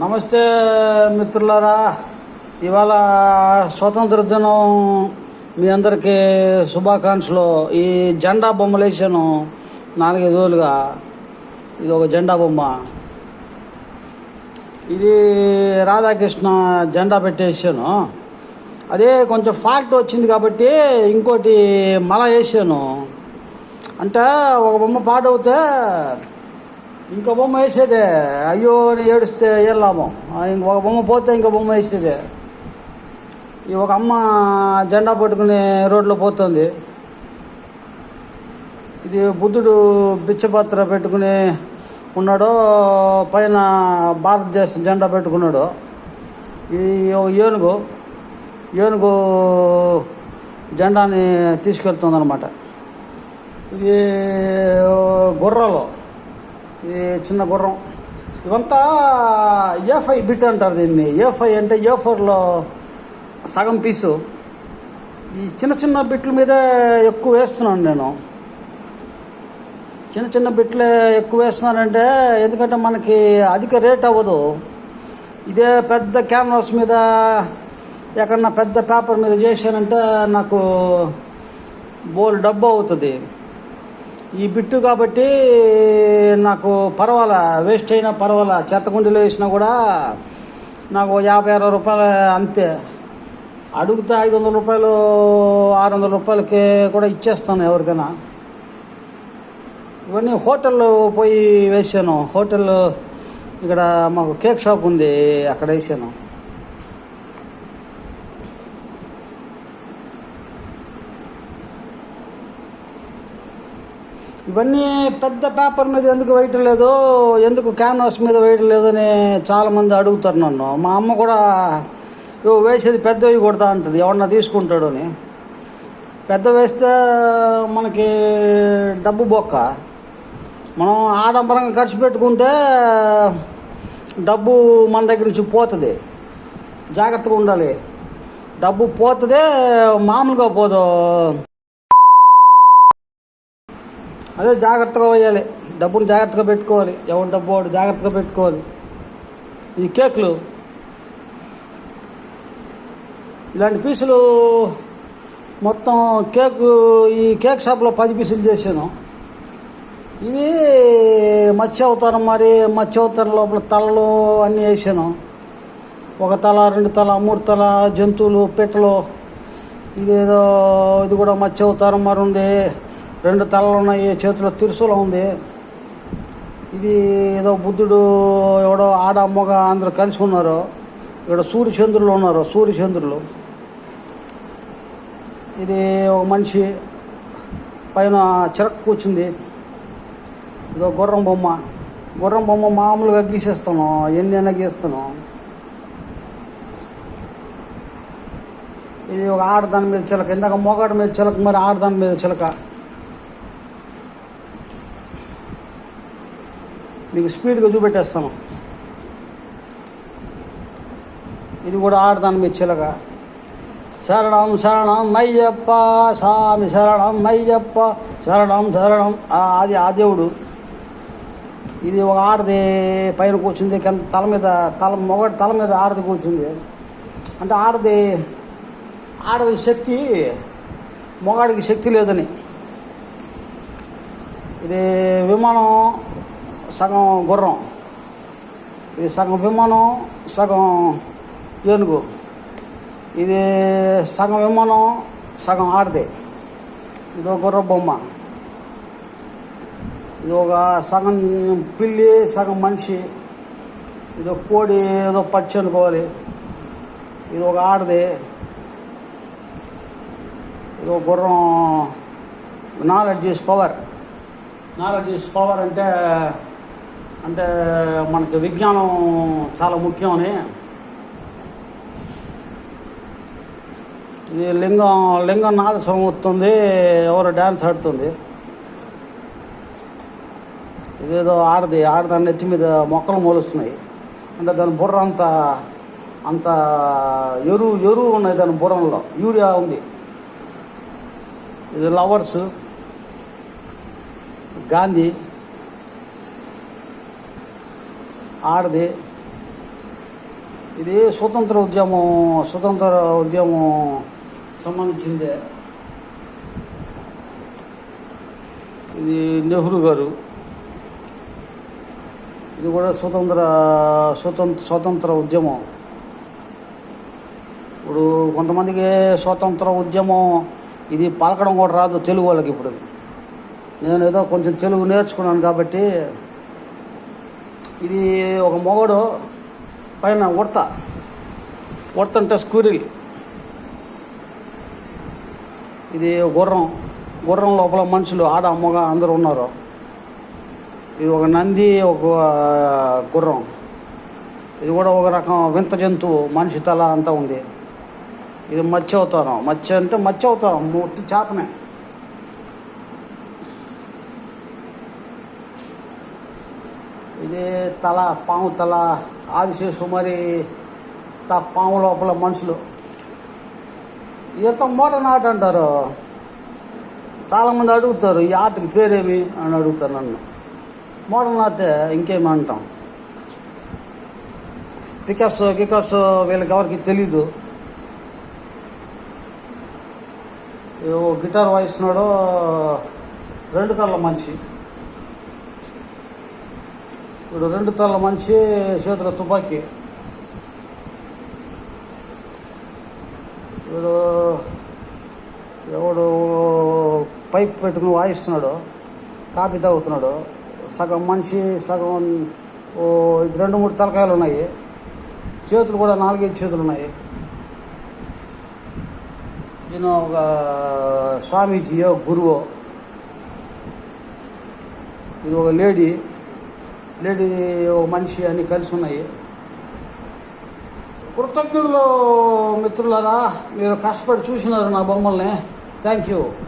నమస్తే మిత్రులారా, ఇవాళ స్వతంత్ర దినం మీ అందరికీ శుభాకాంక్షలు. ఈ జెండా బొమ్మలు వేసాను 4-5 రోజులుగా. ఇది ఒక జెండా బొమ్మ, ఇది రాధాకృష్ణ జెండా పెట్టేసాను. అదే కొంచెం ఫాల్ట్ వచ్చింది కాబట్టి ఇంకోటి మళ్ళా వేసాను. అంటే ఒక బొమ్మ పాడవుతే ఇంకో బొమ్మ వేసేదే, అయ్యో అని ఏడుస్తే వెళ్ళాము. ఇంకొక బొమ్మ పోతే ఇంకో బొమ్మ వేసేదే. ఈ ఒక అమ్మ జెండా పట్టుకుని రోడ్లో పోతుంది. ఇది బుద్ధుడు బిచ్చపాత్ర పెట్టుకుని ఉన్నాడు, పైన భారతదేశం జెండా పెట్టుకున్నాడు. ఈ ఏనుగు జెండాని తీసుకెళ్తుంది అన్నమాట. ఇది గుర్రాలు, ఇది చిన్న గుర్రం. ఇవంతా A5 బిట్ అంటారు దీన్ని. A5 అంటే A4లో సగం పీసు. ఈ చిన్న చిన్న బిట్ల మీదే ఎక్కువ వేస్తున్నాను నేను. చిన్న చిన్న బిట్లే ఎక్కువ వేస్తున్నానంటే ఎందుకంటే మనకి అధిక రేట్ అవ్వదు. ఇదే పెద్ద క్యాన్వాస్ మీద ఎక్కడన్నా పెద్ద పేపర్ మీద చేశానంటే నాకు బోల్ డబ్బు అవుతుంది. ఈ బిట్టు కాబట్టి నాకు పర్వాలా, వేస్ట్ అయినా పర్వాలా. చెత్తకుండీలో వేసినా కూడా నాకు 50-60 రూపాయలు అంతే. అడిగితే 500 రూపాయలు 600 రూపాయలకి కూడా ఇచ్చేస్తాను ఎవరికైనా. ఇవన్నీ హోటల్లో పోయి వేసాను. హోటల్ ఇక్కడ మాకు కేక్ షాప్ ఉంది, అక్కడ వేసాను. ఇవన్నీ పెద్ద పేపర్ మీద ఎందుకు వేయటం లేదు, ఎందుకు క్యాన్వాస్ మీద వేయటం లేదు అని చాలామంది అడుగుతారు నన్ను. మా అమ్మ కూడా వేసేది పెద్దవి కొడతా అంటుంది, ఎవరన్నా తీసుకుంటాడు అని. పెద్ద వేస్తే మనకి డబ్బు బొక్క. మనం ఆడంబరంగా ఖర్చు పెట్టుకుంటే డబ్బు మన దగ్గర నుంచి పోతుంది. జాగ్రత్తగా ఉండాలి. డబ్బు పోతుందే, మామూలుగా పోదు. అదే జాగ్రత్తగా వేయాలి, డబ్బును జాగ్రత్తగా పెట్టుకోవాలి. ఎవరి డబ్బు వాడు జాగ్రత్తగా పెట్టుకోవాలి. ఈ కేకులు, ఇలాంటి పీసులు మొత్తం ఈ కేక్ షాప్లో 10 పీసులు చేశాను. ఇది మత్స్య అవతారం, మరి మత్స్య అవతారం లోపల తలలు అన్నీ వేసాను. 1 తల, 2 తల, 3 తల జంతువులు, పెట్టలు. ఇది కూడా మత్స్య అవతారం మరి ఉంది. 2 తలలు ఉన్నాయి, చేతిలో త్రిశూలం ఉంది. ఇది ఏదో బుద్ధుడు, ఎవడో ఆడ మగ అందరూ కలిసి ఉన్నారు. ఇక్కడ సూర్యచంద్రులు ఉన్నారు, సూర్యచంద్రులు. ఇది ఒక మనిషి పైన చిరక్ కూర్చుంది. ఇదో గుర్రం బొమ్మ మామూలుగా గీసేస్తాను, ఎన్నైనా గీస్తాను. ఇది ఒక ఆడదాని మీద చిలక, ఇందాక మొగాడి మీద చిలక, మరి ఆడదాని మీద చిలక. మీకు స్పీడ్గా చూపెట్టేస్తాను. ఇది కూడా ఆడదాని మీద చిలక. శరణం శరణం అయ్యప్ప స్వామి, శరణం అయ్యప్ప, శరణం శరణం. అది ఆ దేవుడు. ఇది ఒక ఆడది పైన కూర్చుంది, కింద మొగటి తల మీద ఆడది కూర్చుంది. అంటే ఆడది శక్తి, మొగాడికి శక్తి లేదని. ఇది విమానం, సగం గుర్రం. ఇది సగం విమానం, సగం ఏనుగు. ఇది సగం విమానం, సగం ఆడది. ఇది ఒక గుర్ర బొమ్మ. ఇది ఒక సగం పిల్లి, సగం మనిషి. ఇది ఒక కోడి, ఏదో పచ్చి అనుకోవాలి. ఇది ఒక ఆడది. ఇది ఒక గుర్రం. Knowledge is power. Knowledge is power అంటే మనకి విజ్ఞానం చాలా ముఖ్యం అని. ఇది లింగం నాదస్వరం వస్తుంది, ఎవరో డ్యాన్స్ ఆడుతుంది. ఇదేదో ఆడదాని నెత్తి మీద మొక్కలు మొలుస్తున్నాయి. అంటే దాని బుర్ర అంత ఎరువు ఉన్నాయి దాని బుర్రంలో, యూరియా ఉంది. ఇది లవర్స్, గాంధీ, ఆడది. ఇది స్వతంత్ర ఉద్యమం సంబంధించిందే. ఇది నెహ్రూ గారు. ఇది కూడా స్వతంత్ర ఉద్యమం. ఇప్పుడు కొంతమందికి స్వాతంత్ర ఉద్యమం ఇది పలకడం కూడా రాదు తెలుగు వాళ్ళకి. ఇప్పుడు నేను ఏదో కొంచెం తెలుగు నేర్చుకున్నాను కాబట్టి, ఇది ఒక మొగడు పైన ఉడత అంటే స్క్విరిల్. ఇది గుర్రం లోపల మనుషులు ఆడ మగ అందరూ ఉన్నారు. ఇది ఒక నంది, ఒక గుర్రం. ఇది కూడా ఒక రకం వింత జంతువు, మనిషి తల అంతా ఉంది. ఇది మత్స్య అవతారం. మత్స్య అవతారం మూర్తి చేపనే. ఇది తల, పాము తల, ఆదిశేషు. మరి పాము లోపల మనుషులు. ఇదంతా మోడర్న్ ఆర్ట్ అంటారు. చాలామంది అడుగుతారు ఈ ఆర్ట్కి పేరేమి అని అడుగుతారు నన్ను. మోడర్న్ ఆర్ట్ ఇంకేమి అంటాం. పికాసో వీళ్ళకి ఎవరికి తెలీదు. గిటార్ వాయిస్తున్నాడు, 2 తలల మనిషి. ఇప్పుడు 2 తలల మనిషి చేతిలో తుపాకీ. ఇప్పుడు ఎవడు పైప్ పెట్టుకుని వాయిస్తున్నాడు, కాపీ తాగుతున్నాడు. సగం మనిషి, సగం 2-3 తలకాయలు ఉన్నాయి. చేతులు కూడా 4-5 చేతులు ఉన్నాయి. ఈయన ఒక స్వామీజీయో గురువో. ఇది ఒక లేడీ, ఒక మనిషి అన్నీ కలిసి ఉన్నాయి. కృతజ్ఞతలు మిత్రులారా, మీరు కష్టపడి చూసినారు నా బొమ్మల్ని. Thank you.